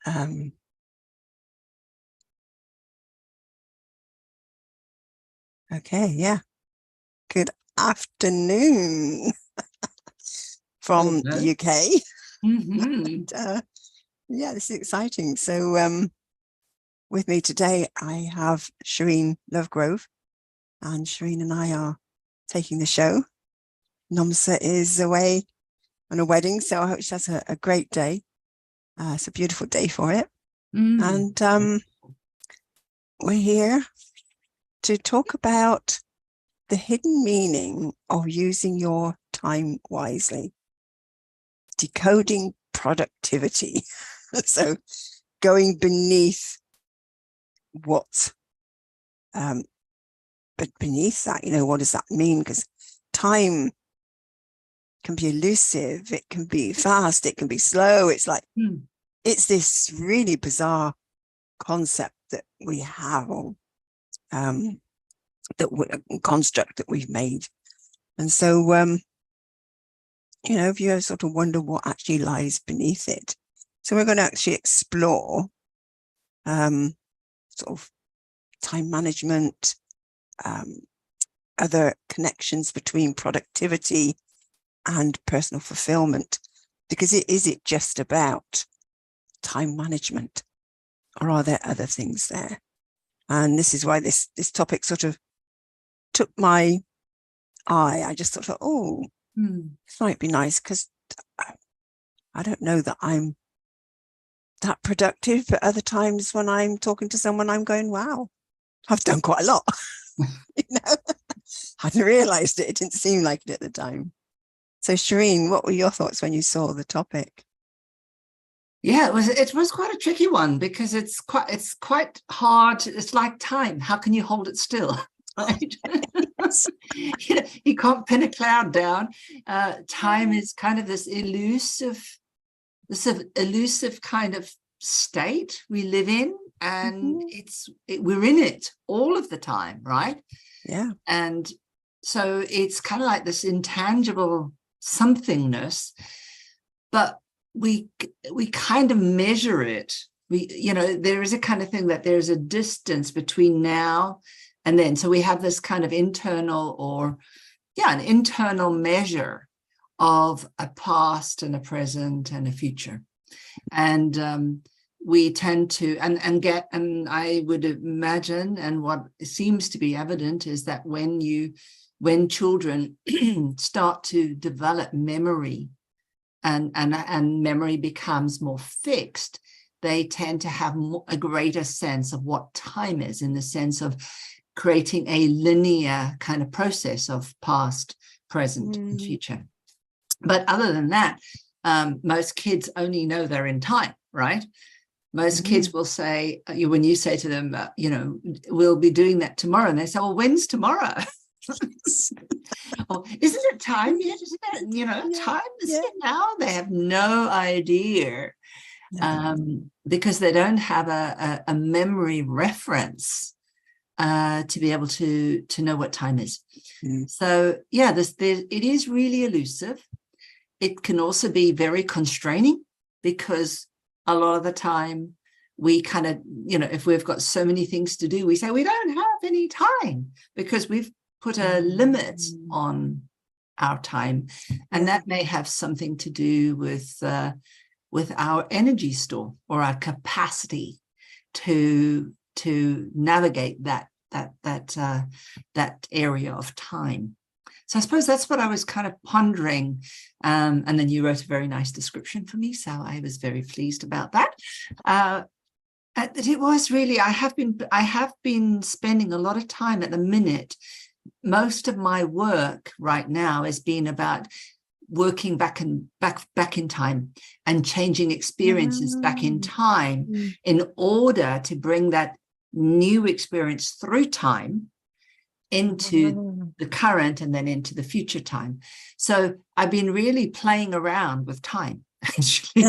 Um, okay, yeah. Good afternoon from the Hello. UK. Mm-hmm. Yeah, this is exciting. So with me today, I have Shireen Lovegrove, and Shireen and I are taking the show. Nomsa is away on a wedding, so I hope she has a great day. It's a beautiful day for it. Mm. And we're here to talk about the hidden meaning of using your time wisely, decoding productivity. So going beneath what, but beneath that, what does that mean? Because time can be elusive, it can be fast, it can be slow. It's like, Mm. it's this really bizarre concept that we have, or construct that we've made. And so, if you sort of wonder what actually lies beneath it. So we're going to actually explore sort of time management, other connections between productivity and personal fulfillment, because is it just about time management, or are there other things there? And this is why this topic sort of took my eye. I just thought, oh, this might be nice, because I don't know that I'm that productive, but other times when I'm talking to someone, I'm going, wow, I've done quite a lot. I hadn't realized it. It didn't seem like it at the time. So Shireen, what were your thoughts when you saw the topic? Yeah, it was quite a tricky one, because it's quite hard. It's like time. How can you hold it still? Right? You can't pin a cloud down. Time is kind of this elusive kind of state we live in, and we're in it all of the time, right? Yeah. And so it's kind of like this intangible somethingness, but we kind of measure it. There is a kind of thing that there's a distance between now and then. So we have this kind of internal an internal measure of a past and a present and a future. And we tend to, and I would imagine, and what seems to be evident is that when children start to develop memory, and memory becomes more fixed, they tend to have a greater sense of what time is, in the sense of creating a linear kind of process of past, present, and future. But other than that, most kids only know they're in time, right? Most kids will say, when you say to them, we'll be doing that tomorrow, and they say, well, when's tomorrow? Oh, isn't it time yet? Isn't it, time? Isn't it now? They have no idea, because they don't have a memory reference to be able to know what time is. So yeah, it is really elusive. It can also be very constraining, because a lot of the time we kind of, if we've got so many things to do, we say we don't have any time, because we've put a limit on our time. And that may have something to do with our energy store, or our capacity to navigate that area of time. So I suppose that's what I was kind of pondering. And then you wrote a very nice description for me, so I was very pleased about that. That it was really, I have been spending a lot of time at the minute. Most of my work right now has been about working back in time, and changing experiences back in time, in order to bring that new experience through time into the current, and then into the future time. So I've been really playing around with time, actually,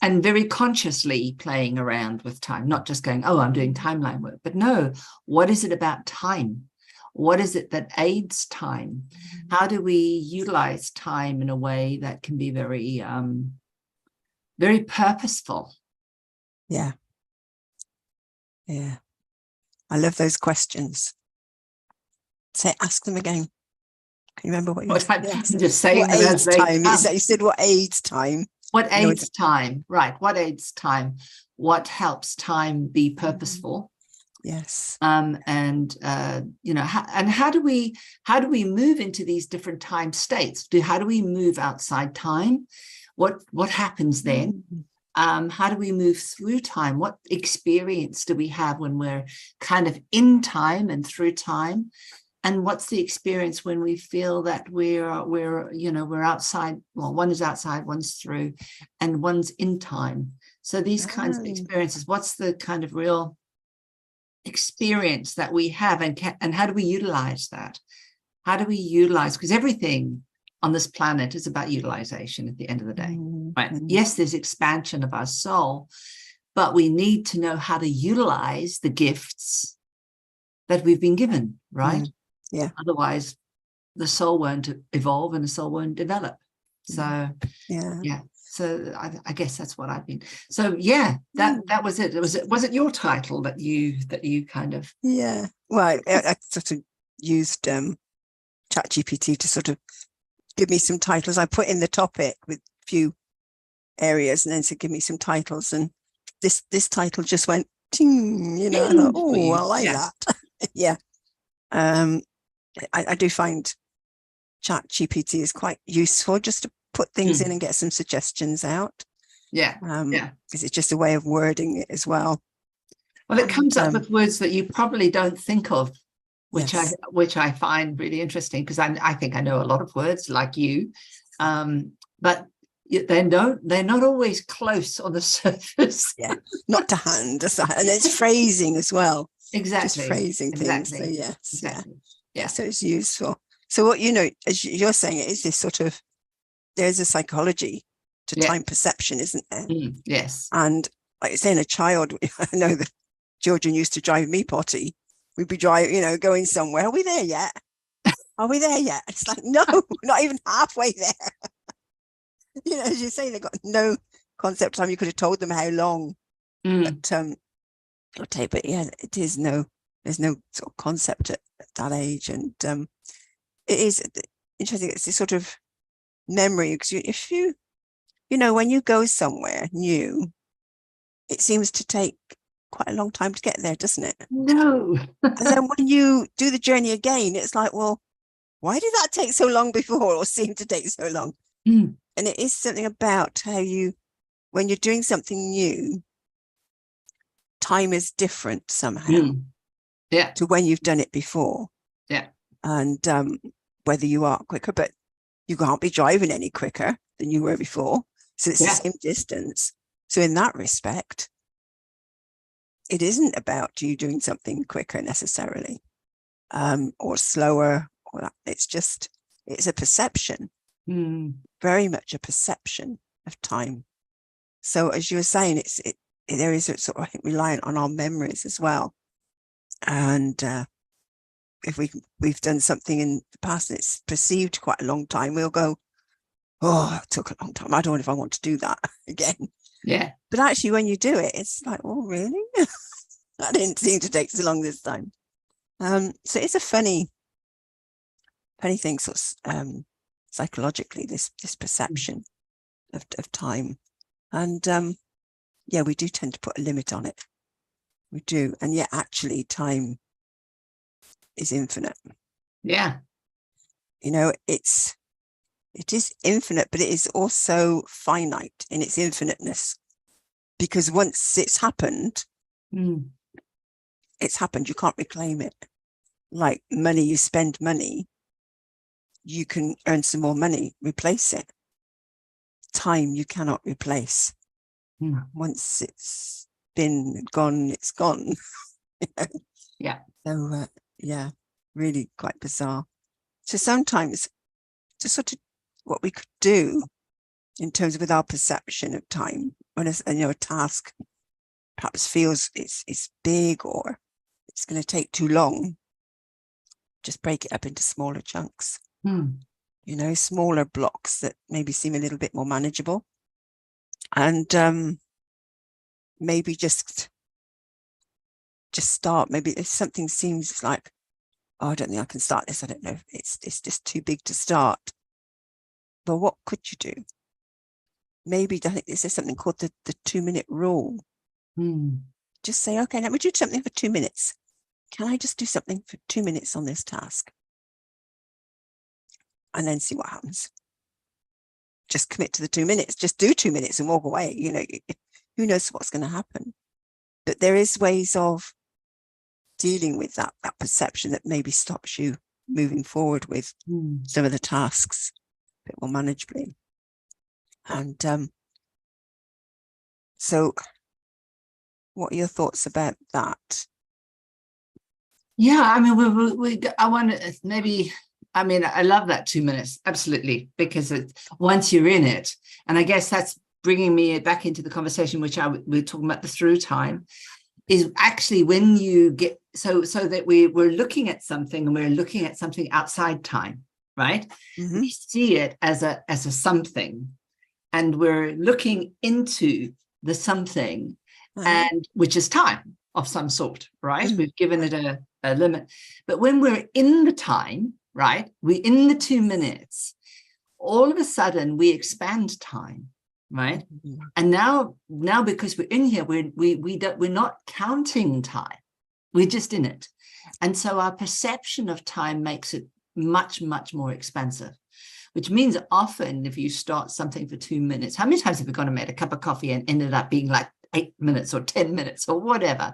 and very consciously playing around with time, not just going, oh, I'm doing timeline work, but no, what is it about time? What is it that aids time? How do we utilize time in a way that can be very, very purposeful? Yeah. Yeah. I love those questions. Say, ask them again. Can you remember what you I'm said? just saying What them as aids they time? come. You said what aids time? What aids time? Right. What aids time? What helps time be purposeful? Yes. And how do we move into these different time states? How do we move outside time? What happens then? How do we move through time? What experience do we have when we're kind of in time and through time? And what's the experience when we feel that we're outside? Well, one is outside, one's through, and one's in time. So these kinds of experiences, what's the kind of real experience that we have, and how do we utilize that? How do we utilize, because everything on this planet is about utilization at the end of the day, right? Yes, there's expansion of our soul, but we need to know how to utilize the gifts that we've been given, right? Yeah. Otherwise the soul won't evolve and the soul won't develop. So yeah. So I guess that's what I've been. So yeah, that was it. Was it your title that you kind of? Yeah. Well, I sort of used ChatGPT to sort of give me some titles. I put in the topic with a few areas, and then to give me some titles. And this title just went ting. I thought, oh, I like that. Yeah. I do find ChatGPT is quite useful just to put things in and get some suggestions out. Because it's just a way of wording it as well. Well, it comes up with words that you probably don't think of, which I find really interesting, because I think I know a lot of words like you, but they're not always close on the surface. Yeah, not to hand, and it's phrasing as well. Exactly, just phrasing things. So yes, exactly. Yeah. So it's useful. So what as you're saying, it is this sort of, there's a psychology to time perception, isn't there? Yes. And like saying, a child, I know that children used to drive me potty. We'd be driving, going somewhere. Are we there yet? Are we there yet? It's like, no, not even halfway there. As you say, they've got no concept of time. You could have told them how long, but yeah, there's no sort of concept at that age. And it is interesting. It's this sort of memory, because if you when you go somewhere new, it seems to take quite a long time to get there, doesn't it? No. And then when you do the journey again, it's like, well, why did that take so long before, or seem to take so long? And it is something about how when you're doing something new, time is different somehow to when you've done it before. And whether you are quicker, but you can't be driving any quicker than you were before. So it's the same distance. So in that respect, it isn't about you doing something quicker necessarily, or slower, or that. It's a perception, very much a perception of time. So as you were saying, there is a sort of, I think, reliant on our memories as well. And if we've done something in the past and it's perceived quite a long time, we'll go, oh, it took a long time. I don't know if I want to do that again. Yeah. But actually, when you do it, it's like, oh, really? That didn't seem to take so long this time. So it's a funny thing, sort of psychologically, this perception of time. And yeah, we do tend to put a limit on it. We do. And yet actually time is infinite. Yeah. It is infinite, but it is also finite in its infiniteness, because once it's happened, it's happened. You can't reclaim it. Like money, you spend money, you can earn some more money, replace it. Time you cannot replace. Once it's been gone, it's gone. Yeah. So yeah, really quite bizarre. So sometimes, just sort of what we could do in terms of with our perception of time, when a task perhaps feels it's big or it's going to take too long, just break it up into smaller chunks. Smaller blocks that maybe seem a little bit more manageable. And maybe just start. Maybe if something seems like, oh, I don't think I can start this. I don't know. It's just too big to start. But what could you do? Maybe I think this is something called the 2-minute rule. Just say, okay, let me do something for 2 minutes. Can I just do something for 2 minutes on this task? And then see what happens. Just commit to the 2 minutes. Just do 2 minutes and walk away. You know, who knows what's going to happen? But there is ways of dealing with that perception that maybe stops you moving forward with some of the tasks a bit more manageably. And so what are your thoughts about that? Yeah, I mean, I want to maybe, I mean, I love that 2 minutes, absolutely, because once you're in it, and I guess that's bringing me back into the conversation, which we're talking about the through time, is actually when you get, so that we're looking at something and we're looking at something outside time, right? We see it as a something, and we're looking into the something, and which is time of some sort, right? We've given it a limit. But when we're in the time, right, we're in the 2 minutes, all of a sudden we expand time, right? And now because we're in here, we're not counting time, we're just in it. And so our perception of time makes it much, much more expansive, which means often if you start something for 2 minutes, how many times have we gone and made a cup of coffee and ended up being like 8 minutes or 10 minutes or whatever?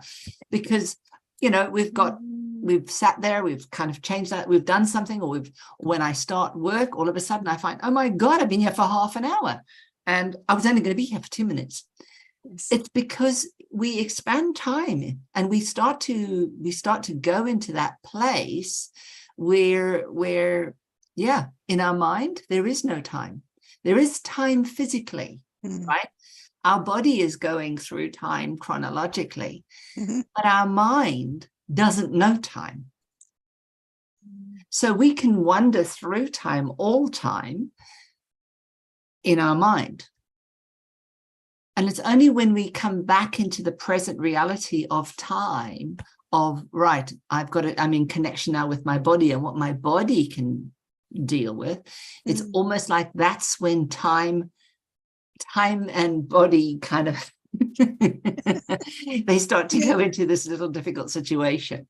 Because, you know, we've sat there, we've kind of changed that, we've done something, or when I start work, all of a sudden I find, oh my God, I've been here for half an hour and I was only going to be here for 2 minutes. It's because we expand time and we start to go into that place where yeah, in our mind there is no time. There is time physically, right? Our body is going through time chronologically, but our mind doesn't know time. So we can wander through time all time in our mind. And it's only when we come back into the present reality of time, of, right, I'm in connection now with my body and what my body can deal with. It's almost like that's when time and body kind of they start to go into this little difficult situation.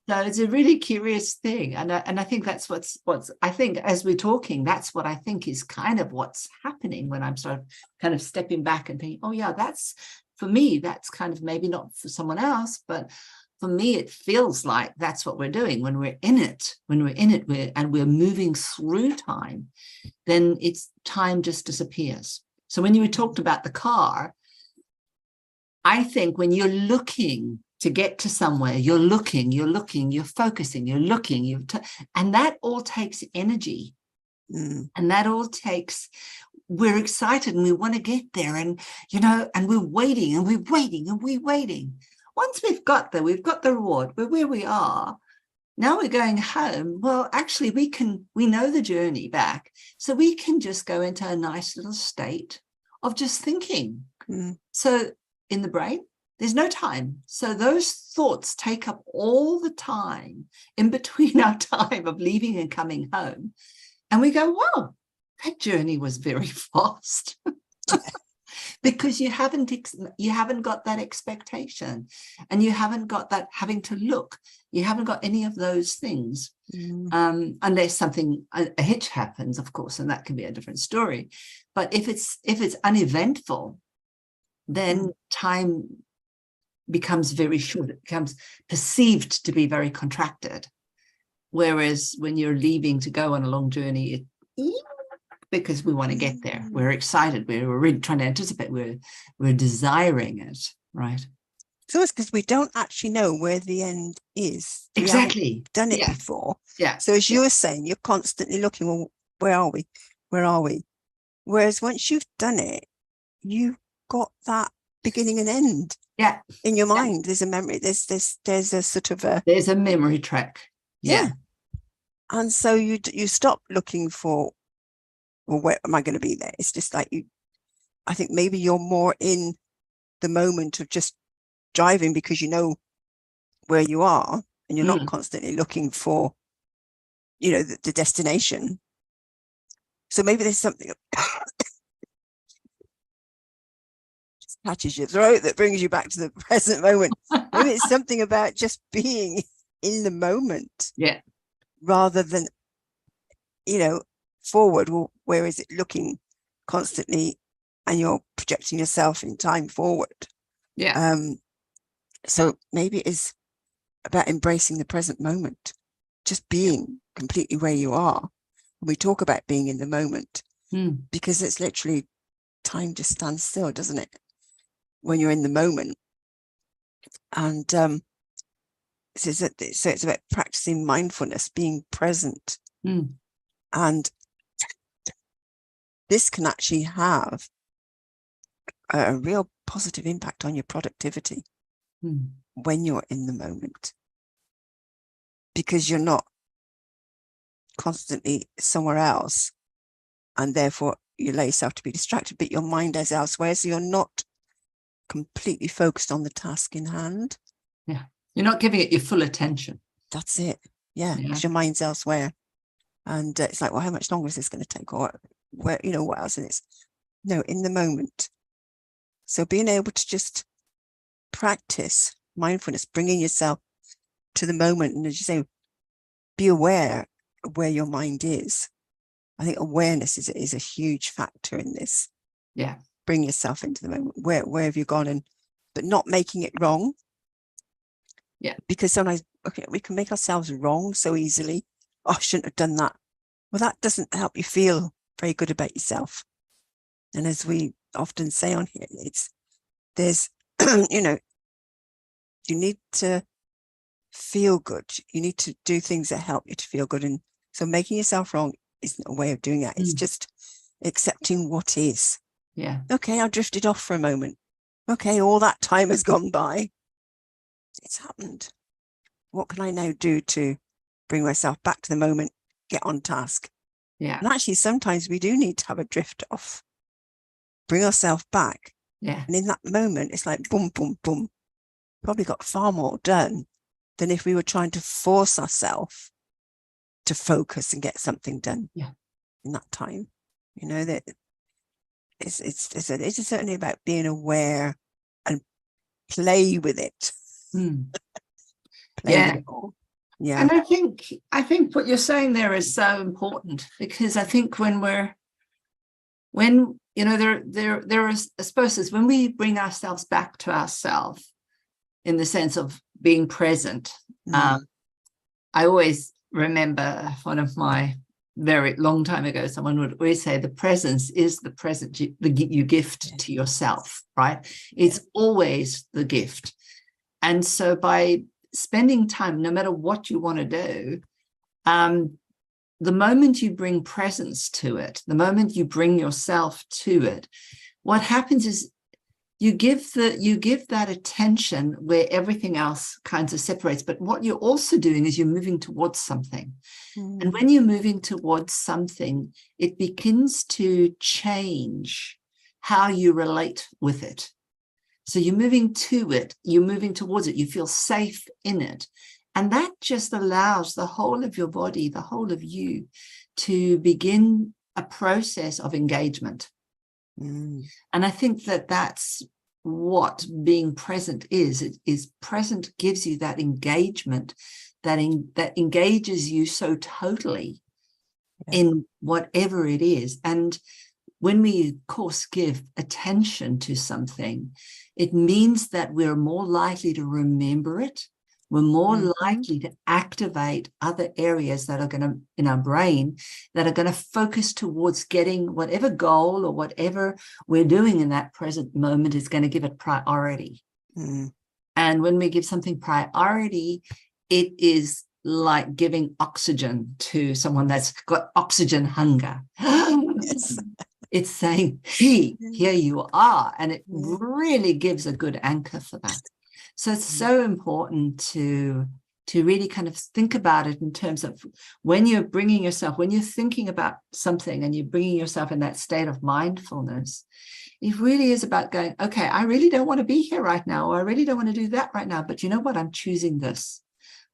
So it's a really curious thing, and I think that's what's I think as we're talking, that's what I think is kind of what's happening when I'm sort of kind of stepping back and thinking, oh yeah, that's for me, that's kind of maybe not for someone else, but for me it feels like that's what we're doing when we're in it. And we're moving through time, then it's time just disappears. So when you talked about the car, I think when you're looking to get to somewhere, you're looking, you're focusing, you're looking, and that all takes energy. And that all takes, we're excited and we want to get there, and, you know, and we're waiting and we're waiting and we're waiting. Once we've got there, we've got the reward, we're where we are. Now we're going home. Well, actually, we know the journey back. So we can just go into a nice little state of just thinking. So in the brain, there's no time. So those thoughts take up all the time in between our time of leaving and coming home. And we go, wow, that journey was very fast. Because you haven't got that expectation, and you haven't got that having to look. You haven't got any of those things, unless something, a hitch happens, of course, and that can be a different story. But if it's uneventful, then time becomes very short. It becomes perceived to be very contracted. Whereas when you're leaving to go on a long journey, because we want to get there, we're excited, we're really trying to anticipate, we're desiring it, right? So it's because we don't actually know where the end is. Exactly. We haven't done it before. Yeah. So as you were saying, you're constantly looking, well, where are we? Where are we? Whereas once you've done it, you've got that beginning and end. Yeah. In your mind, there's a memory. There's a sort of a. There's a memory track. Yeah. And so you stop looking for, well, where am I going to be there? It's just like I think maybe you're more in the moment of just driving because you know where you are and you're not constantly looking for, you know, the destination. So maybe there's something just catches your throat that brings you back to the present moment. Maybe it's something about just being in the moment. Yeah. Rather than, you know, forward. Well, where is it looking constantly and you're projecting yourself in time forward? Yeah. So maybe it is about embracing the present moment, just being completely where you are. And we talk about being in the moment because it's literally time just stands still, doesn't it? When you're in the moment. And so it's about practicing mindfulness, being present. And this can actually have a real positive impact on your productivity when you're in the moment, because you're not constantly somewhere else, and therefore you allow yourself to be distracted, but your mind is elsewhere, so you're not completely focused on the task in hand. Yeah, you're not giving it your full attention. That's it. Yeah, because your mind's elsewhere, and it's like, well, how much longer is this going to take, or where, you know, what else? And it's no, in the moment. So being able to just practice mindfulness, bringing yourself to the moment, and as you say, be aware of where your mind is. I think awareness is a huge factor in this. Yeah. Bring yourself into the moment. Where have you gone? But not making it wrong. Yeah. Because sometimes we can make ourselves wrong so easily. Oh, I shouldn't have done that. Well, that doesn't help you feel very good about yourself. And as we often say on here, there's, you know, you need to feel good. You need to do things that help you to feel good. And so making yourself wrong isn't a way of doing that. It's just accepting what is. Yeah. Okay, I drifted off for a moment. Okay, all that time has gone by. It's happened. What can I now do to bring myself back to the moment, get on task? Yeah. And actually, sometimes we do need to have a drift off, bring ourselves back. Yeah. And in that moment, it's like boom, boom, boom. Probably got far more done than if we were trying to force ourselves to focus and get something done in that time. You know, that it's certainly about being aware and play with it. Play with it all. Yeah. And I think what you're saying there is so important, because I think when you know, there is, I suppose, is when we bring ourselves back to ourselves in the sense of being present. I always remember one of my very long time ago, someone would always say the presence is the present you gift to yourself, right? It's always the gift. And so by spending time, no matter what you want to do, the moment you bring presence to it, the moment you bring yourself to it, what happens is you give that attention where everything else kind of separates. But what you're also doing is you're moving towards something. And when you're moving towards something, it begins to change how you relate with it. So you're moving to it, you're moving towards it, you feel safe in it. And that just allows the whole of your body, the whole of you, to begin a process of engagement. And I think that that's what being present is. It is present gives you that engagement that engages you so totally in whatever it is. And when we, of course, give attention to something, it means that we're more likely to remember it. We're more likely to activate other areas that are going to, in our brain, that are going to focus towards getting whatever goal or whatever we're doing in that present moment is going to give it priority. And when we give something priority, it is like giving oxygen to someone that's got oxygen hunger. It's saying, hey, here you are. And it really gives a good anchor for that. So it's so important to to really kind of think about it in terms of when you're bringing yourself, when you're thinking about something and you're bringing yourself in that state of mindfulness, it really is about going, okay, I really don't want to be here right now, or I really don't want to do that right now. But you know what? I'm choosing this.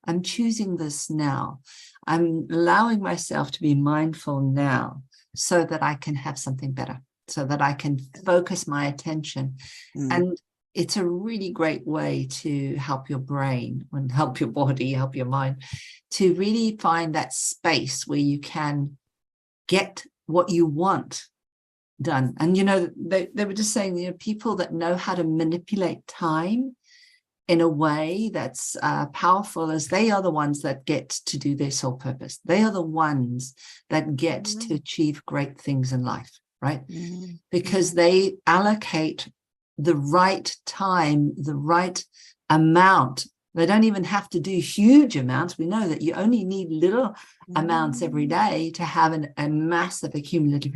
I'm choosing this now. I'm allowing myself to be mindful now so that I can have something better, so that I can focus my attention. And it's a really great way to help your brain and help your body, help your mind, to really find that space where you can get what you want done. And, you know, they were just saying, you know, people that know how to manipulate time in a way that's powerful, as they are the ones that get to do their sole purpose. They are the ones that get to achieve great things in life, right? Because they allocate the right time, the right amount. They don't even have to do huge amounts. We know that you only need little amounts every day to have a massive accumulative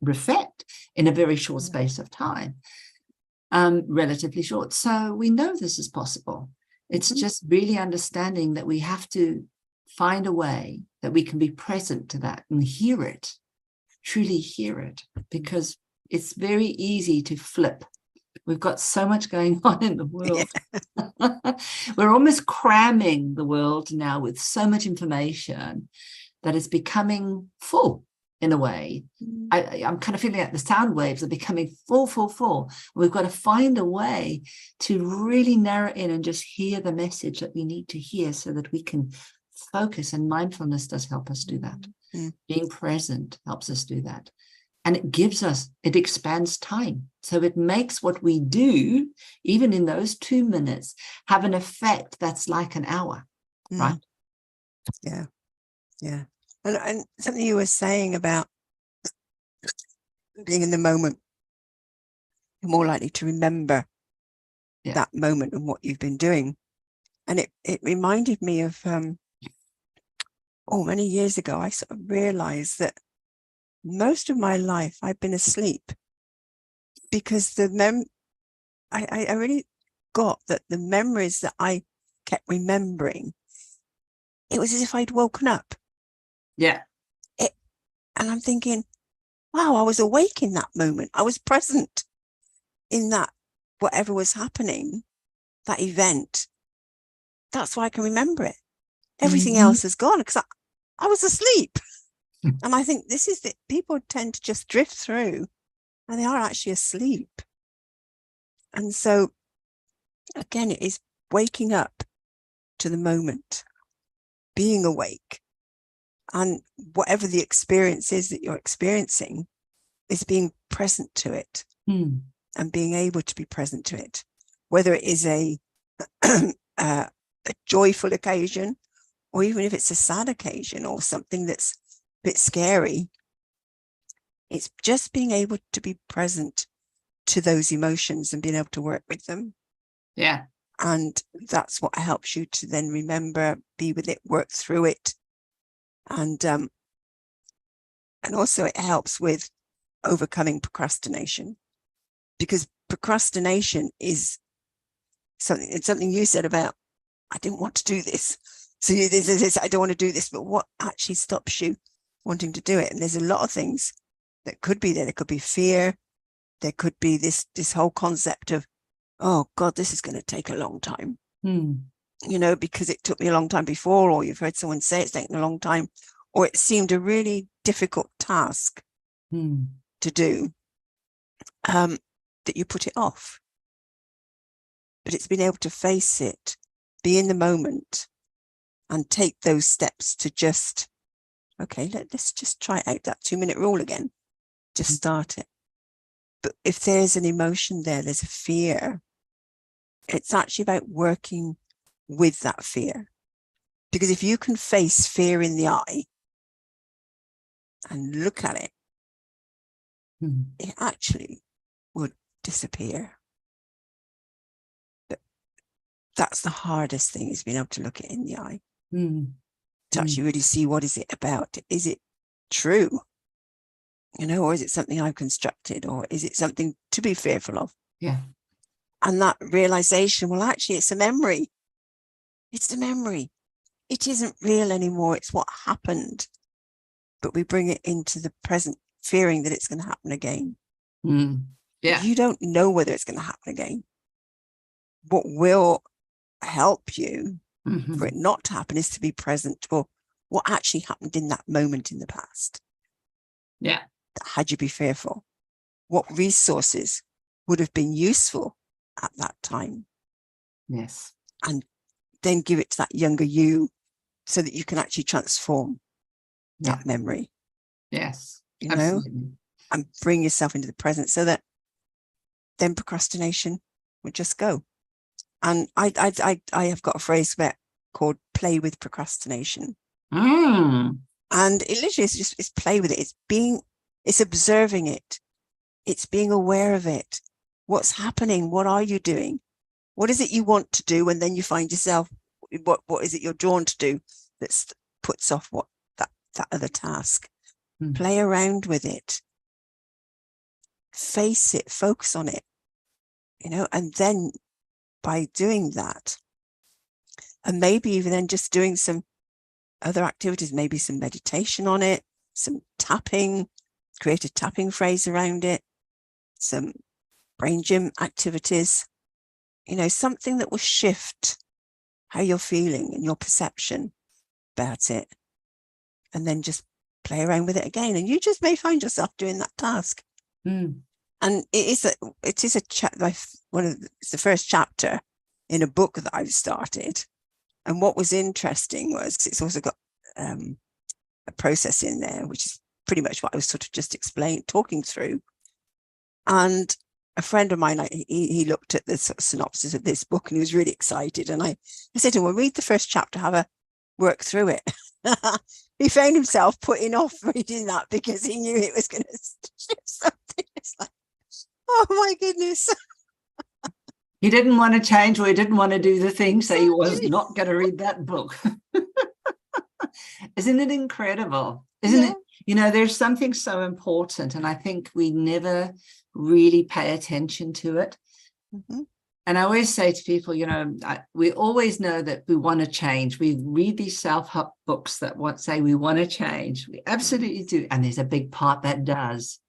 effect in a very short space of time. Relatively short. So we know this is possible. It's just really understanding that we have to find a way that we can be present to that and hear it, truly hear it, because it's very easy to flip. We've got so much going on in the world. We're almost cramming the world now with so much information that is becoming full. In a way, I'm kind of feeling like the sound waves are becoming full. We've got to find a way to really narrow in and just hear the message that we need to hear so that we can focus. And mindfulness does help us do that. Being present helps us do that. And it expands time. So it makes what we do, even in those 2 minutes, have an effect that's like an hour, right? Yeah. And something you were saying about being in the moment, you're more likely to remember that moment and what you've been doing. And it reminded me of, many years ago, I sort of realized that most of my life I've been asleep, because I really got that the memories that I kept remembering, it was as if I'd woken up. Yeah. And I'm thinking, wow, I was awake in that moment. I was present in that, whatever was happening, that event. That's why I can remember it. Everything else is gone because I was asleep. And I think this is that people tend to just drift through and they are actually asleep. And so, again, it is waking up to the moment, being awake. And whatever the experience is that you're experiencing, is being present to it and being able to be present to it, whether it is a joyful occasion, or even if it's a sad occasion or something that's a bit scary. It's just being able to be present to those emotions and being able to work with them. Yeah. And that's what helps you to then remember, be with it, work through it. And also it helps with overcoming procrastination, because procrastination is something you said about, I didn't want to do this. So this, I don't want to do this, but what actually stops you wanting to do it? And there's a lot of things that could be there. There could be fear. There could be this whole concept of, oh God, this is going to take a long time. Because it took me a long time before, or you've heard someone say it's taken a long time, or it seemed a really difficult task to do, that you put it off. But it's being able to face it, be in the moment, and take those steps to just, okay, let's just try out that 2-minute rule again. Just start it. But if there's an emotion there, there's a fear, it's actually about working with that fear. Because if you can face fear in the eye and look at it, it actually would disappear. But that's the hardest thing, is being able to look it in the eye. To actually really see, what is it about? Is it true? Or is it something I've constructed, or is it something to be fearful of? Yeah. And that realization, well, actually, it's a memory. It's a memory. it isn't real anymore. It's what happened. But we bring it into the present, fearing that it's going to happen again. Yeah. You don't know whether it's going to happen again. What will help you for it not to happen is to be present. Well, what actually happened in that moment in the past? Yeah. Had you be fearful? What resources would have been useful at that time? Yes. And then give it to that younger you so that you can actually transform that memory. Yes. You Absolutely. know, and bring yourself into the present so that then procrastination would just go. And I have got a phrase called play with procrastination. And it literally is just, it's play with it. It's observing it. It's being aware of it. What's happening? What are you doing? What is it you want to do? And then you find yourself, what is it you're drawn to do that puts off that other task? Play around with it. Face it, focus on it, and then by doing that, and maybe even then just doing some other activities, maybe some meditation on it, some tapping, create a tapping phrase around it, some brain gym activities, something that will shift how you're feeling and your perception about it, and then just play around with it again. And you just may find yourself doing that task. And it's the first chapter in a book that I've started. And what was interesting was, because it's also got a process in there, which is pretty much what I was sort of just talking through. And a friend of mine, he looked at the sort of synopsis of this book and he was really excited. And I said to him, well, read the first chapter, have a work through it. He found himself putting off reading that because he knew it was going to shift something. It's like, oh my goodness. He didn't want to change, or he didn't want to do the thing, so he was not going to read that book. Isn't it incredible? Isn't it? There's something so important, and I think we never really pay attention to it. And I always say to people, we always know that we want to change. We read these self-help books that say we want to change. We absolutely do. And there's a big part that does.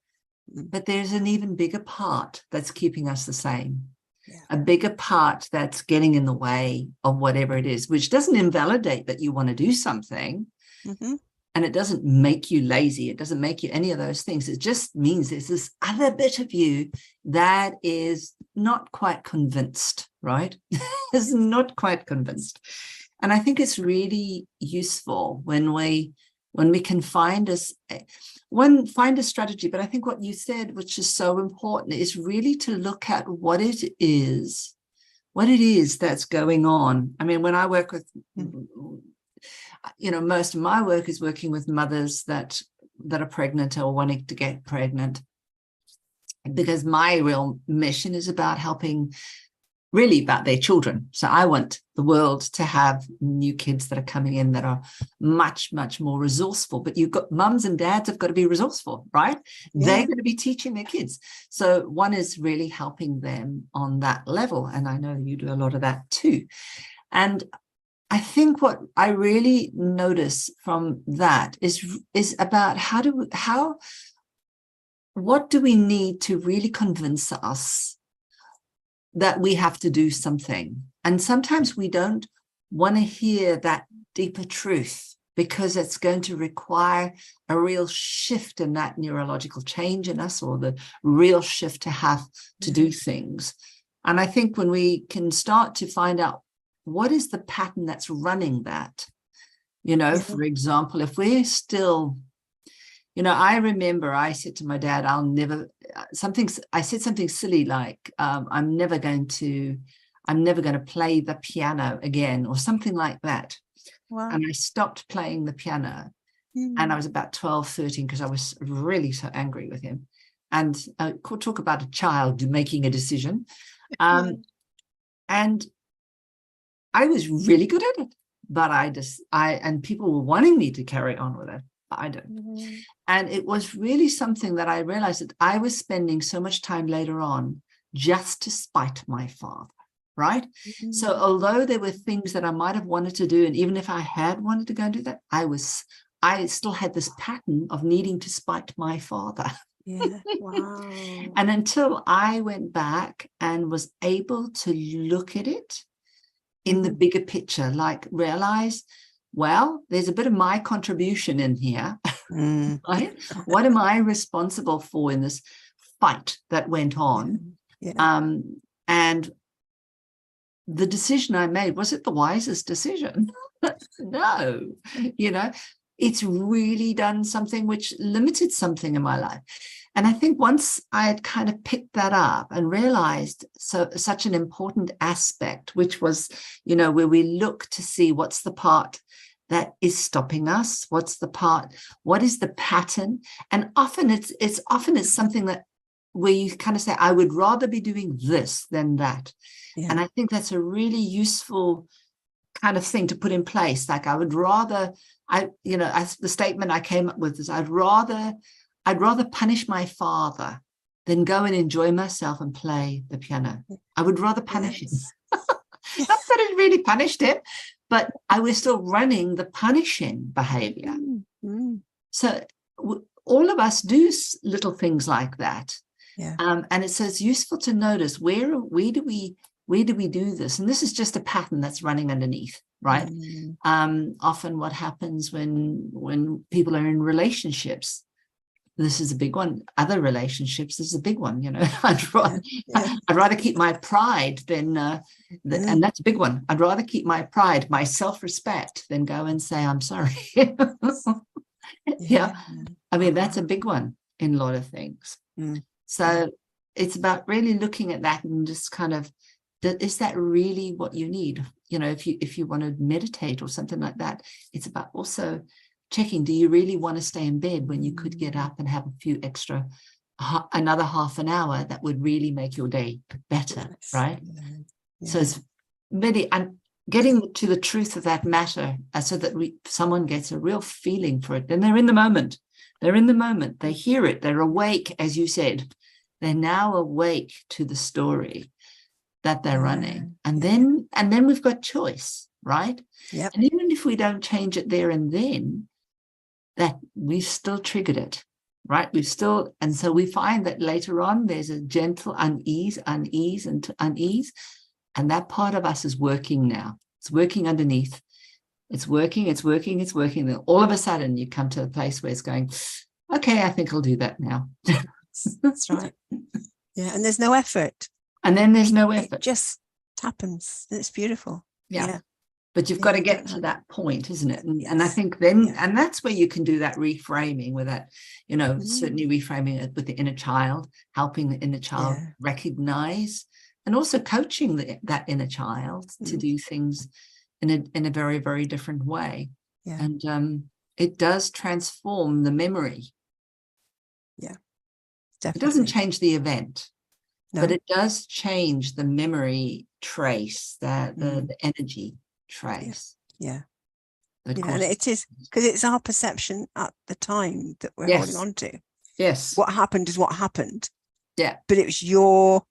But there's an even bigger part that's keeping us the same. A bigger part that's getting in the way of whatever it is, which doesn't invalidate that you want to do something. And it doesn't make you lazy. It doesn't make you any of those things. It just means there's this other bit of you that is not quite convinced, right? Is not quite convinced. And I think it's really useful when we can find a strategy. But I think what you said, which is so important, is really to look at what it is that's going on. I mean, when I work with most of my work is working with mothers that are pregnant or wanting to get pregnant, because my real mission is about helping, really about their children. So I want the world to have new kids that are coming in that are much, much more resourceful. But you've got mums and dads have got to be resourceful, right? They're going to be teaching their kids. So one is really helping them on that level. And I know you do a lot of that too. And I think what I really notice from that is about what do we need to really convince us that we have to do something? And sometimes we don't want to hear that deeper truth because it's going to require a real shift in that neurological change in us, or the real shift to have to do things. And I think when we can start to find out what is the pattern that's running that, for example, if we're still, I remember I said to my dad, I said something silly like, I'm never going to play the piano again, or something like that. Wow. And I stopped playing the piano. And I was about 12, 13, because I was really so angry with him. And talk about a child making a decision. And I was really good at it, but and people were wanting me to carry on with it. I don't. And it was really something that I realized that I was spending so much time later on just to spite my father, right? Mm-hmm. So although there were things that I might have wanted to do, and even if I had wanted to go and do that, I still had this pattern of needing to spite my father. Yeah. Wow. And until I went back and was able to look at it in the bigger picture, like realize, well, there's a bit of my contribution in here, right? What am I responsible for in this fight that went on? And the decision I made, was it the wisest decision? No, it's really done something which limited something in my life. And I think once I had kind of picked that up and realized such an important aspect, which was, where we look to see what's the part that is stopping us, what is the pattern? And often it's something that where you kind of say, I would rather be doing this than that. Yeah. And I think that's a really useful kind of thing to put in place. Like I would rather, the statement I came up with is I'd rather punish my father than go and enjoy myself and play the piano. I would rather punish him. Not that it really punished him, but I was still running the punishing behavior. So all of us do little things like that. Yeah. And it's useful to notice where do we do this? And this is just a pattern that's running underneath, right? Often what happens when people are in relationships, this is a big one. Other relationships, this is a big one. I'd rather keep my pride than, and that's a big one. I'd rather keep my pride, my self-respect, than go and say I'm sorry. Yeah, I mean that's a big one in a lot of things. So it's about really looking at that and just kind of, is that really what you need? If you want to meditate or something like that, it's about also checking, do you really want to stay in bed when you could get up and have a few extra, another half an hour that would really make your day better, right? So it's really getting to the truth of that matter so that someone gets a real feeling for it. Then they're in the moment. They hear it. They're awake, as you said. They're now awake to the story that they're running. And then we've got choice, right? Yep. And even if we don't change it there and then, that we've still triggered it, right? And so we find that later on there's a gentle unease, and that part of us is working now. It's working underneath. It's working. Then all of a sudden you come to a place where it's going, okay, I think I'll do that now. That's right. Yeah, and there's no effort. And then there's no effort. It just happens. It's beautiful. Yeah. But you've got to get to that point, isn't it? And I think then, and that's where you can do that reframing with that, certainly reframing it with the inner child, helping the inner child recognize, and also coaching that inner child to do things in a very, very different way. Yeah. And it does transform the memory. Yeah, definitely. It doesn't change the event. No. But it does change the memory trace, the energy trace. Yeah. And it is, because it's our perception at the time that we're holding on to. Yes. What happened is what happened. Yeah. But it was your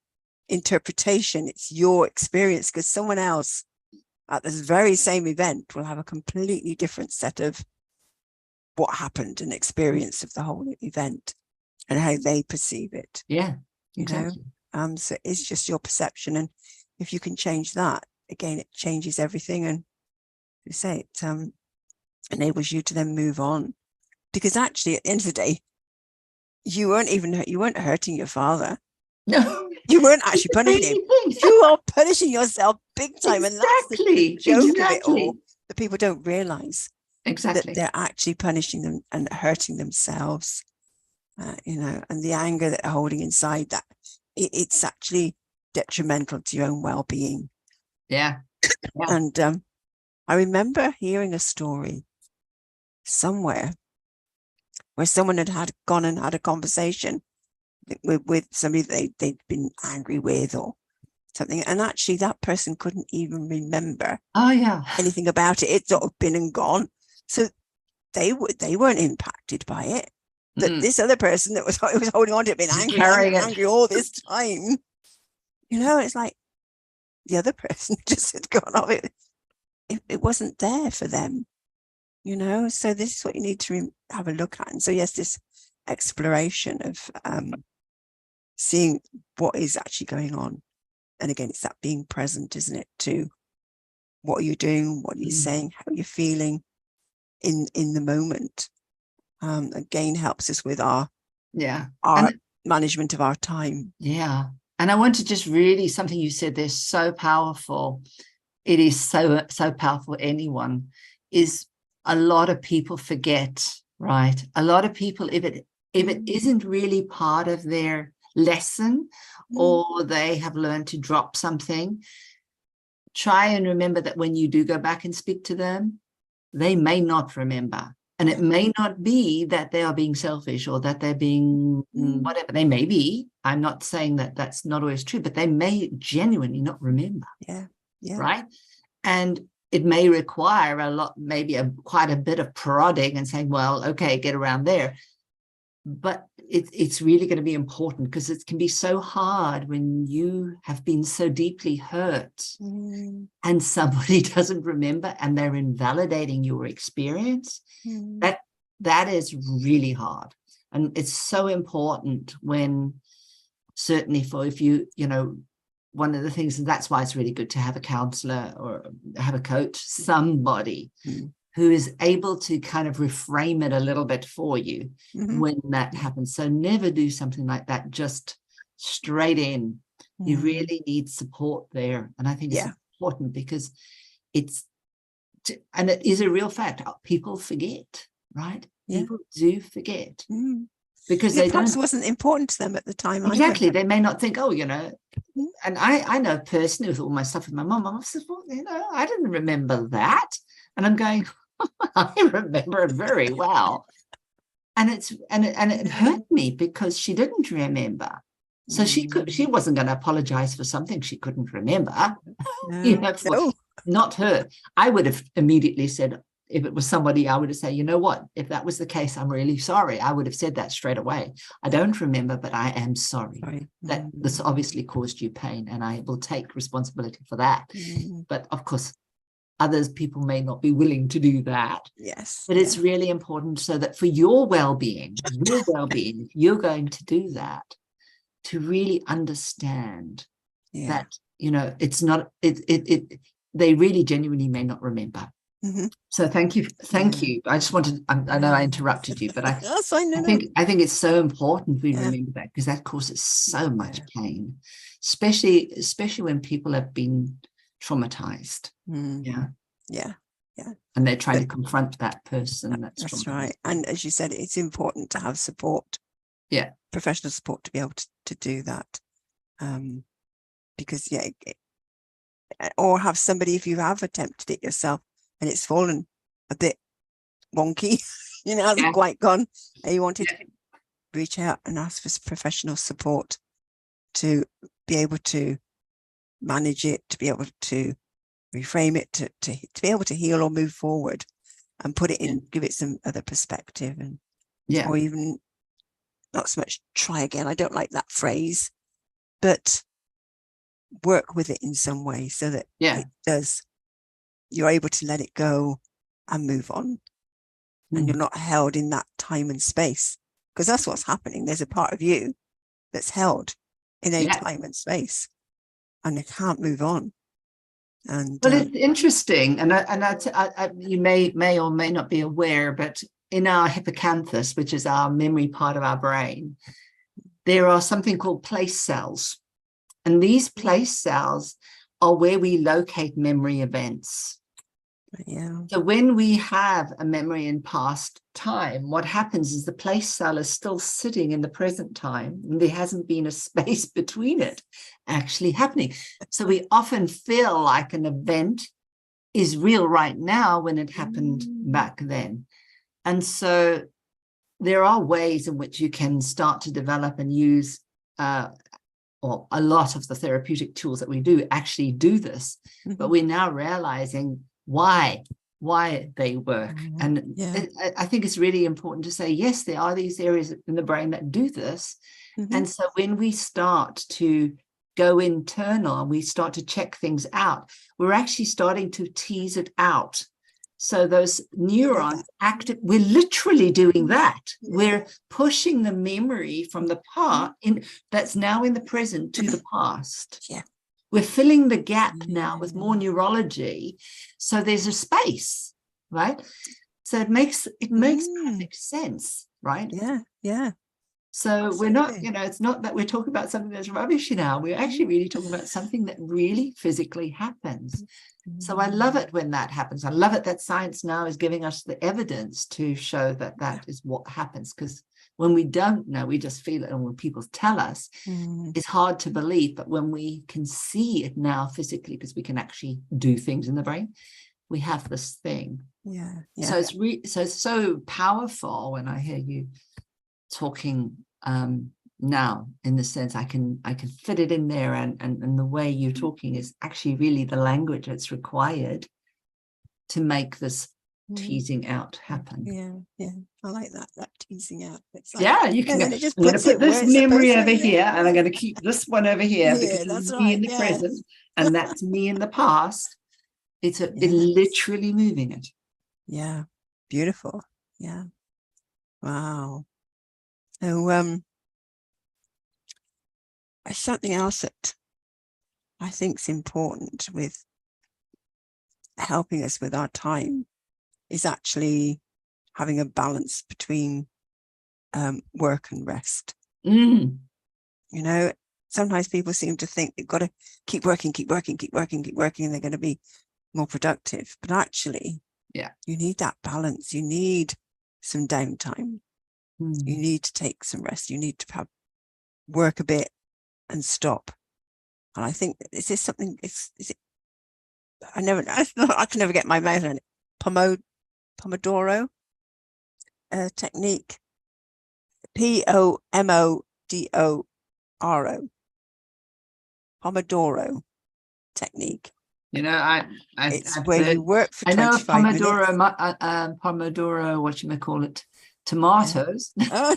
interpretation, it's your experience, because someone else at this very same event will have a completely different set of what happened and experience of the whole event and how they perceive it. Yeah, exactly. So it's just your perception, and if you can change that, again, it changes everything. And you say it enables you to then move on, because actually at the end of the day, you weren't hurting your father. No, you weren't actually punishing him. You are punishing yourself big time. Exactly. And that's the joke of it all, that people don't realize that they're actually punishing them and hurting themselves. And the anger that they're holding inside, that it's actually detrimental to your own well-being. Yeah. And I remember hearing a story somewhere where someone had gone and had a conversation with somebody they'd been angry with or something, and actually that person couldn't even remember anything about it. It's sort of been and gone, so they weren't impacted by it. But this other person that was holding on to it, been angry all this time, it's like, the other person just had gone off. It wasn't there for them, you know. So this is what you need to have a look at. And so yes, this exploration of seeing what is actually going on. And again, it's that being present, isn't it, to what are you doing, what are you saying, how are you feeling in the moment. Again, helps us with our management of our time. Yeah. And I want to just really, something you said there, so powerful. It is so powerful. Anyone is, a lot of people forget, right? A lot of people, if it isn't really part of their lesson, or they have learned to drop something, try and remember that when you do go back and speak to them, they may not remember. And it may not be that they are being selfish or that they're being whatever. They may be. I'm not saying that that's not always true, but they may genuinely not remember. Yeah. Right. And it may require a lot, maybe quite a bit of prodding and saying, well, okay, get around there. But it's really going to be important, because it can be so hard when you have been so deeply hurt and somebody doesn't remember and they're invalidating your experience. That is really hard. And it's so important when, certainly for, if you know, one of the things, and that's why it's really good to have a counselor or have a coach, somebody who is able to kind of reframe it a little bit for you when that happens. So never do something like that just straight in. You really need support there. And I think it's important, because and it is a real fact. People forget, right? People do forget. Because they perhaps wasn't important to them at the time. Exactly. Either. They may not think, oh, you know, and I know personally with all my stuff with my mum, I said, well, you know, I didn't remember that. And I'm going, I remember it very well. And it hurt me because she didn't remember. So she wasn't going to apologize for something she couldn't remember. You know, not her. I would have immediately said, if it was somebody, I would have said, you know what, if that was the case, I'm really sorry. I would have said that straight away. I don't remember, but I am sorry that this obviously caused you pain, and I will take responsibility for that. But of course, people may not be willing to do that. Yes. But it's really important, so that for your well-being, if you're going to do that, to really understand that, you know, it's not, they really genuinely may not remember. So thank you. I just wanted, I know I interrupted you, but I think it's so important we remember that, because that causes so much pain, especially when people have been traumatized. And they're trying to confront that person. That's right. And as you said, it's important to have support, professional support, to be able to do that, because or have somebody, if you have attempted it yourself and it's fallen a bit wonky, you know, hasn't quite gone, and you wanted to reach out and ask for professional support to be able to manage it, to be able to reframe it, to be able to heal or move forward and put it in, give it some other perspective, and or even not so much try again. I don't like that phrase, but work with it in some way so that it does, you're able to let it go and move on, and you're not held in that time and space, because that's what's happening. There's a part of you that's held in a time and space, and it can't move on. And well, it's interesting, and you may or may not be aware, but in our hippocampus, which is our memory part of our brain, there are something called place cells, and these place cells are where we locate memory events. So when we have a memory in past time, what happens is the place cell is still sitting in the present time, and there hasn't been a space between it actually happening. So we often feel like an event is real right now when it happened back then. And so there are ways in which you can start to develop and use, or a lot of the therapeutic tools that we do actually do this, but we're now realizing why they work. And I think it's really important to say, yes, there are these areas in the brain that do this. And so when we start to go internal and we start to check things out, we're actually starting to tease it out. So those neurons active, we're literally doing that. We're pushing the memory from the past that's now in the present to the past. Yeah. We're filling the gap now with more neurology. So there's a space, right? So it makes perfect sense, right? Yeah, yeah. So Absolutely. we're not, it's not that we're talking about something that's rubbish now. We're actually really talking about something that really physically happens. So I love it when that happens. I love it that science now is giving us the evidence to show that that is what happens. Because when we don't know, we just feel it. And when people tell us, it's hard to believe. But when we can see it now physically, because we can actually do things in the brain, we have this thing. Yeah. So it's so powerful when I hear you talking now, in the sense I can fit it in there, and the way you're talking is actually really the language that's required to make this teasing out happen. Yeah. I like that teasing out. It's like, You can. And then it just I'm going to put this memory over here, and I'm going to keep this one over here because it's me in the present, and that's me in the past. It's literally moving it. Yeah, beautiful. Yeah. Wow. So something else that I think is important with helping us with our time is actually having a balance between work and rest. Sometimes people seem to think they've got to keep working, and they're going to be more productive. But actually, you need that balance. You need some downtime. You need to take some rest. You need to work a bit and stop. And I think this is something. I can never get my mouth on it. Pomodoro technique. Pomodoro. Pomodoro technique. It's where you work for 25 minutes. Pomodoro, what you may call it, tomatoes. Yeah.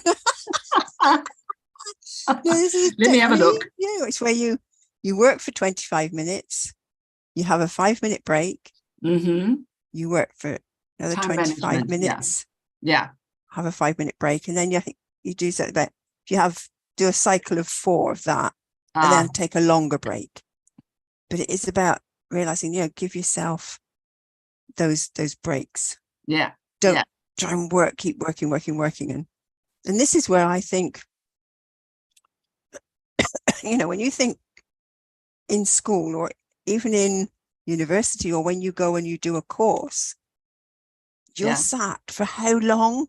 Let me have a look. Yeah, it's where you work for 25 minutes. You have a 5-minute break. You work for another 25 minutes. Yeah. Have a 5-minute break, and then you do something about. Do a cycle of 4 of that, and then take a longer break. But it is about realizing, give yourself those breaks. Yeah. Don't try and keep working. And this is where I think, when you think in school or even in university, or when you go and you do a course, you're sat for how long?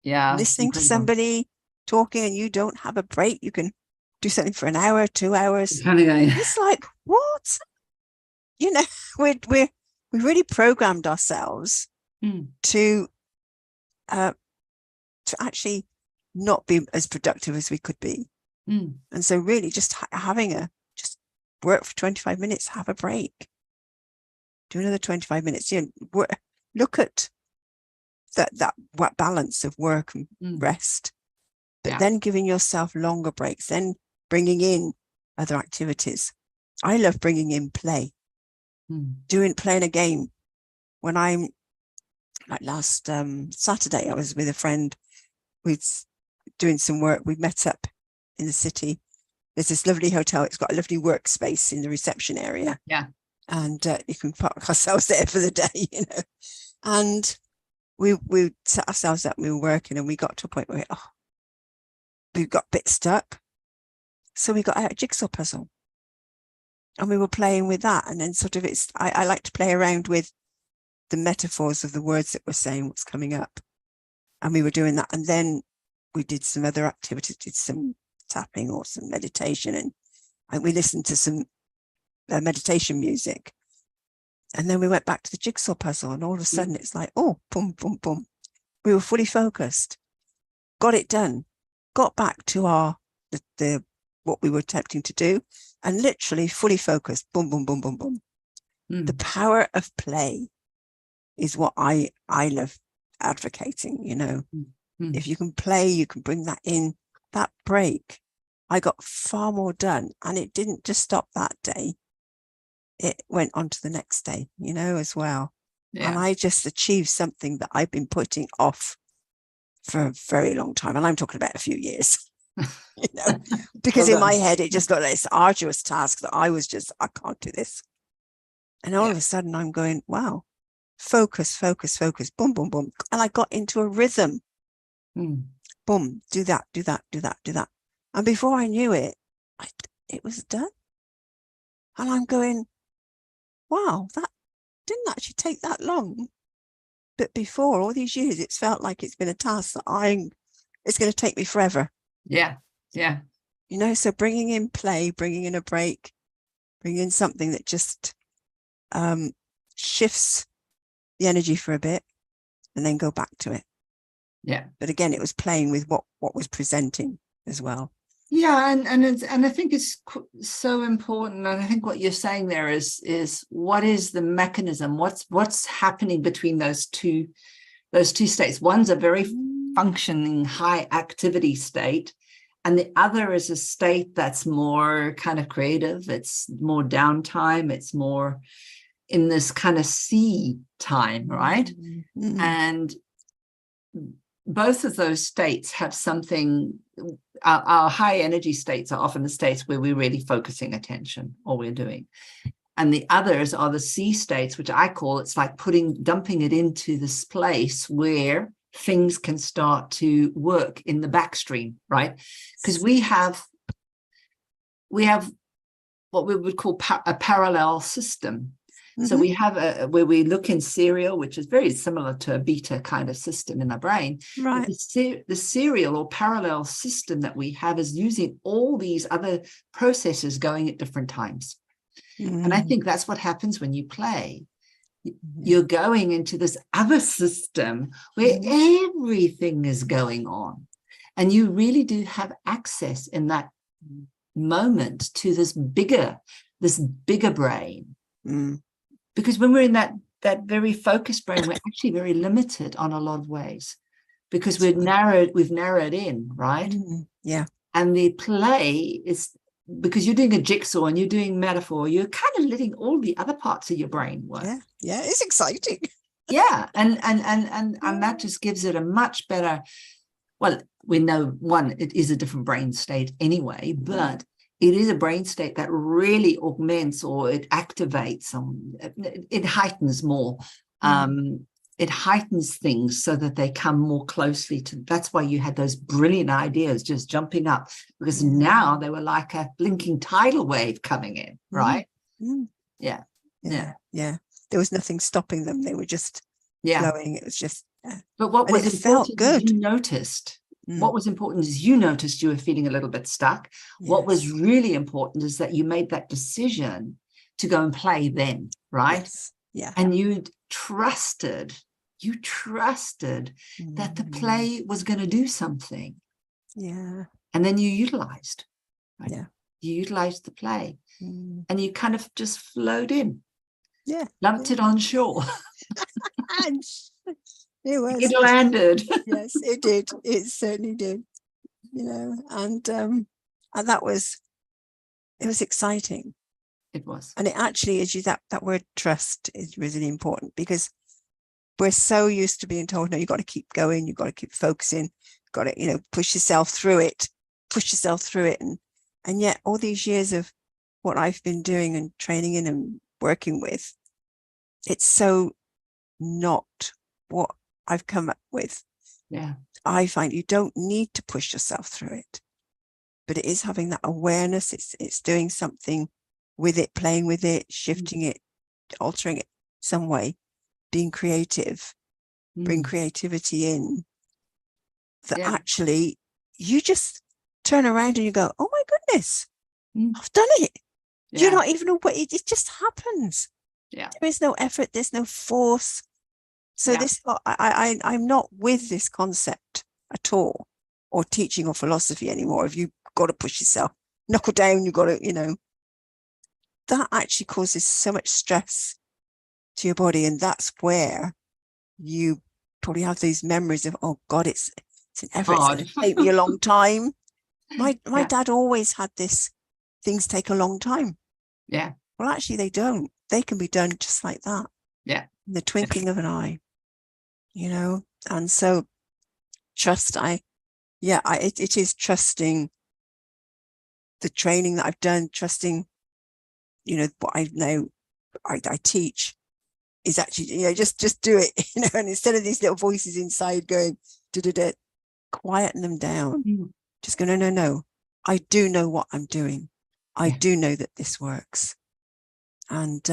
Listening to somebody talking, and you don't have a break. You can do something for an hour, 2 hours. It's like, what? We really programmed ourselves to actually not be as productive as we could be. And so really just just work for 25 minutes, have a break, do another 25 minutes. Look at that balance of work and rest, but then giving yourself longer breaks, then bringing in other activities. I love bringing in play, playing a game. When I'm like last Saturday, I was with a friend. We're doing some work. We met up in the city. There's this lovely hotel. It's got a lovely workspace in the reception area. And you can park ourselves there for the day, And we set ourselves up. We were working, and we got to a point where we got a bit stuck. So we got out a jigsaw puzzle, and we were playing with that. And then I like to play around with the metaphors of the words that we're saying, what's coming up. And we were doing that. And then we did some other activities, did some tapping or some meditation. And we listened to some meditation music. And then we went back to the jigsaw puzzle, and all of a sudden it's like, boom, boom, boom. We were fully focused, got it done, got back to what we were attempting to do, and literally fully focused, boom, boom, boom, boom, boom. The power of play is what I love advocating. If you can play, you can bring that in, that break. I got far more done. And it didn't just stop that day. It went on to the next day, you know, as well. Yeah. And I just achieved something that I've been putting off for a very long time. And I'm talking about a few years, you know, because Well in my done. head, it just got this arduous task that I can't do this. And all of a sudden I'm going, wow, focus, focus, focus, boom, boom, boom. And I got into a rhythm. Boom, do that, do that, do that, do that. And before I knew it, it was done. And I'm going, wow, that didn't actually take that long. But before all these years, it's felt like it's been a task that it's going to take me forever. Yeah. Yeah. You know, so bringing in play, bringing in a break, bringing in something that just shifts the energy for a bit and then go back to it. Yeah. But again, it was playing with what was presenting as well. Yeah, and I think it's so important. And I think what you're saying there is what is the mechanism? What's happening between those two states? One's a very functioning, high activity state, and the other is a state that's more kind of creative. It's more downtime. It's more in this kind of sea time, right? Mm-hmm. And both of those states have something. Our high energy states are often the states where we're really focusing attention, all we're doing. And the others are the sea states, which I call, it's like dumping it into this place where things can start to work in the backstream, right? Because we have what we would call a parallel system. So we have where we look in serial, which is very similar to a beta kind of system in the brain. Right. The serial or parallel system that we have is using all these other processes going at different times. And I think that's what happens when you play. You're going into this other system where everything is going on. And you really do have access in that moment to this bigger brain. Because when we're in that very focused brain, we're actually very limited on a lot of ways because we've narrowed in, right? Yeah. And the play is because you're doing a jigsaw and you're doing metaphor, you're kind of letting all the other parts of your brain work. Yeah, it's exciting. Yeah, and that just gives it a much better. Well, we know it is a different brain state anyway, but it is a brain state that really augments or it activates, it heightens more. It heightens things so that they come more closely to. That's why you had those brilliant ideas just jumping up, because now they were like a blinking tidal wave coming in, right? Yeah. There was nothing stopping them. They were just flowing. It was just. But what was important is you noticed. What was important is you noticed you were feeling a little bit stuck. Yes. What was really important is that you made that decision to go and play then, right? Yes. Yeah. And you trusted that the play was going to do something. Yeah. And then you utilized. Right? Yeah. You utilized the play. And you kind of just flowed in. Yeah. Lumped it on shore. And it landed. Yes, it did. It certainly did. You know, and that was, it was exciting. It was. And it actually is that word trust is really important, because we're so used to being told, no, you've got to keep going, you've got to keep focusing, got to, you know, push yourself through it. And yet all these years of what I've been doing and training in and working with, it's so not what I've come up with. Yeah. I find you don't need to push yourself through it, but it is having that awareness. It's doing something with it, playing with it, shifting it, altering it some way, being creative, bring creativity in, that actually you just turn around and you go, oh my goodness, I've done it. You're not even aware. It just happens. Yeah. There is no effort. There's no force. So I'm not with this concept at all, or teaching or philosophy anymore. If you've got to push yourself, knuckle down, you've got to, you know, that actually causes so much stress to your body. And that's where you probably have these memories of, oh God, it's an effort. It's going to take me a long time. My Yeah. dad always had this, things take a long time. Yeah. Well, actually they don't. They can be done just like that. Yeah. In the twinkling of an eye, you know. And so trust, it is trusting the training that I've done, trusting, you know, what I know I teach is actually, you know, just do it, you know, and instead of these little voices inside going, da-da-da, quieten them down. Just go, no, I do know what I'm doing. I do know that this works. And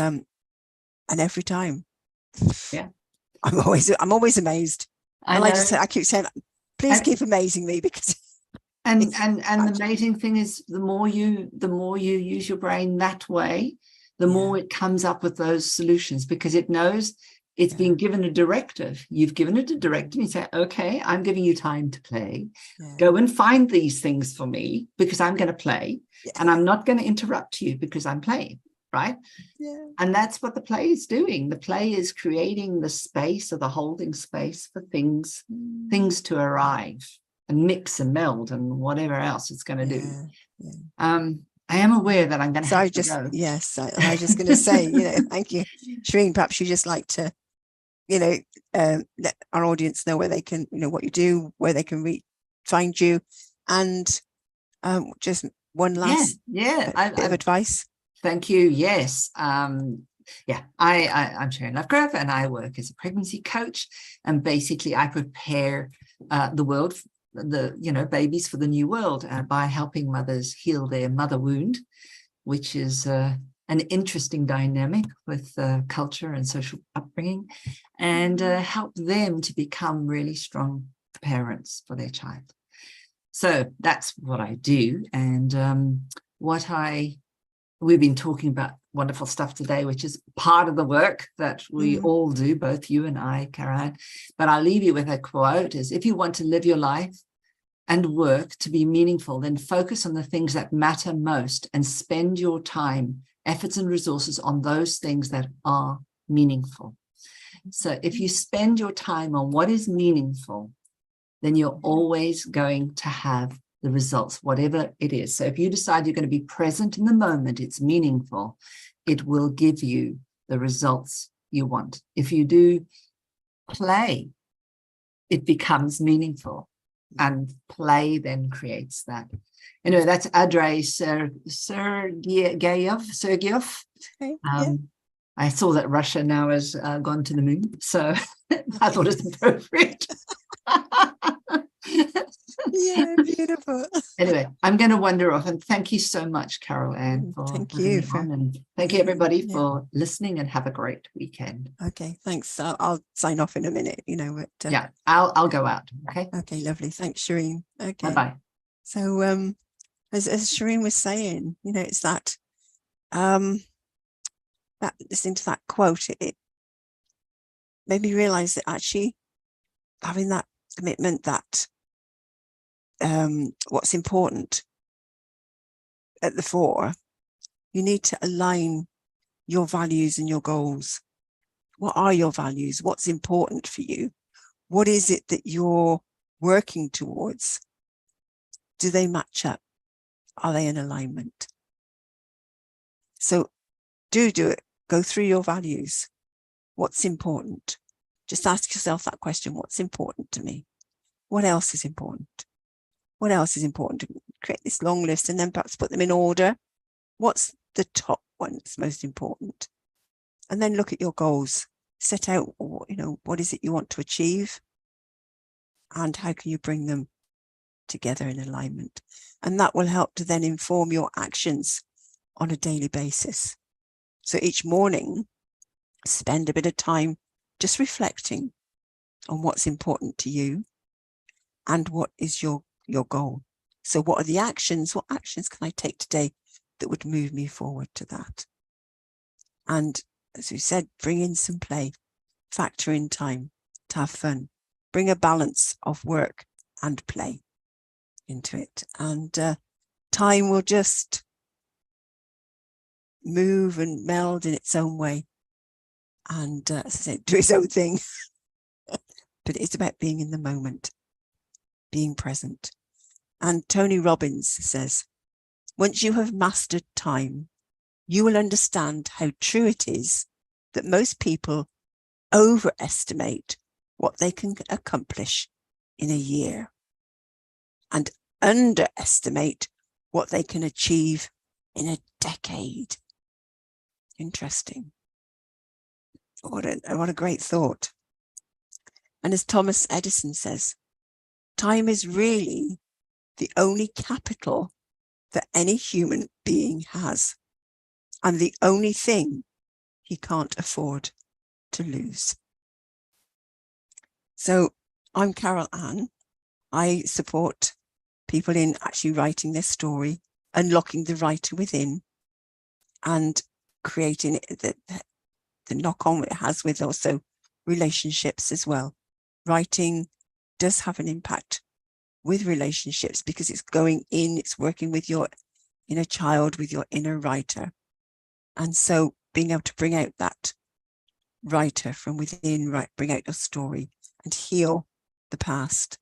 every time, Yeah. I'm always amazed. I And know. I keep saying, please keep amazing me, because And the amazing thing is, the more you use your brain that way, the more it comes up with those solutions, because it knows it's been given a directive. You've given it a directive. You say, okay, I'm giving you time to play. Go and find these things for me, because I'm going to play, and I'm not going to interrupt you because I'm playing, right? Yeah. And that's what the play is doing. The play is creating the space, or the holding space for things to arrive and mix and meld and whatever else it's going to do. I am aware that I'm going to have to go. Yes, I was just going to say, you know, thank you, Shireen. Perhaps you just like to, you know, let our audience know where they can, you know, what you do, where they can find you, and just one last bit of advice. Thank you. Yes. I'm Sharon Lovegrove, and I work as a pregnancy coach, and basically I prepare the world, babies for the new world, by helping mothers heal their mother wound, which is an interesting dynamic with culture and social upbringing, and help them to become really strong parents for their child. So that's what I do, and we've been talking about wonderful stuff today, which is part of the work that we all do, both you and I, Caroline. But I'll leave you with a quote: is, if you want to live your life and work to be meaningful, then focus on the things that matter most, and spend your time, efforts, and resources on those things that are meaningful. So if you spend your time on what is meaningful, then you're always going to have the results, whatever it is. So if you decide you're going to be present in the moment, it's meaningful, it will give you the results you want. If you do play, it becomes meaningful, and play then creates that. Anyway, that's Andrei Sergeyev. I saw that Russia now has gone to the moon, so I thought it's appropriate. Yeah, beautiful. Anyway, I'm going to wander off, and thank you so much, Carol Ann, for thank having you me on, and thank you everybody for listening, and have a great weekend. Okay, thanks. I'll sign off in a minute, you know. But, yeah, I'll go out. Okay. Okay, lovely. Thanks, Shireen. Okay. Bye-bye. So as Shireen was saying, you know, it's that listening to that quote, it made me realize that actually having that commitment, that what's important at the fore, you need to align your values and your goals. What are your values? What's important for you? What is it that you're working towards? Do they match up? Are they in alignment? So do it. Go through your values. What's important? Just ask yourself that question. What's important to me? What else is important? What else is important? Create this long list, and then perhaps put them in order. What's the top one that's most important? And then look at your goals. Set out, you know, what is it you want to achieve, and how can you bring them together in alignment? And that will help to then inform your actions on a daily basis. So each morning, spend a bit of time just reflecting on what's important to you and what is your goal. So what are the actions? What actions can I take today that would move me forward to that? And as we said, bring in some play, factor in time to have fun, bring a balance of work and play into it. And time will just move and meld in its own way. And as I said, do its own thing. But it's about being in the moment, being present. And Tony Robbins says, once you have mastered time, you will understand how true it is that most people overestimate what they can accomplish in a year and underestimate what they can achieve in a decade. Interesting. What a great thought. And as Thomas Edison says, time is really the only capital that any human being has, and the only thing he can't afford to lose. So I'm Carol Ann. I support people in actually writing their story, unlocking the writer within, and creating the knock-on it has with also relationships as well. Writing does have an impact with relationships because it's going in, it's working with your inner child, with your inner writer. And so being able to bring out that writer from within, right, bring out your story and heal the past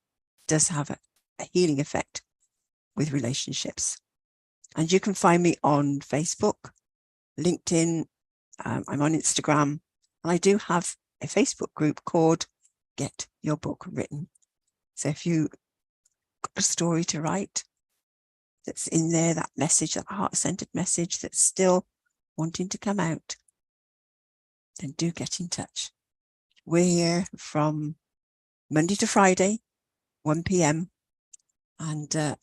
does have a healing effect with relationships. And you can find me on Facebook, LinkedIn, I'm on Instagram, and I do have a Facebook group called Get Your Book Written. So if you got a story to write that's in there, that message, that heart-centered message that's still wanting to come out, then do get in touch. We're here from Monday to Friday, 1 p.m. And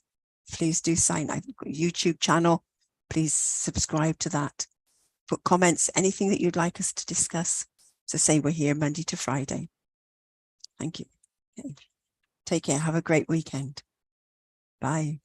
please do sign. I've got a YouTube channel. Please subscribe to that. Put comments, anything that you'd like us to discuss. So say we're here Monday to Friday. Thank you. Okay. Take care. Have a great weekend. Bye.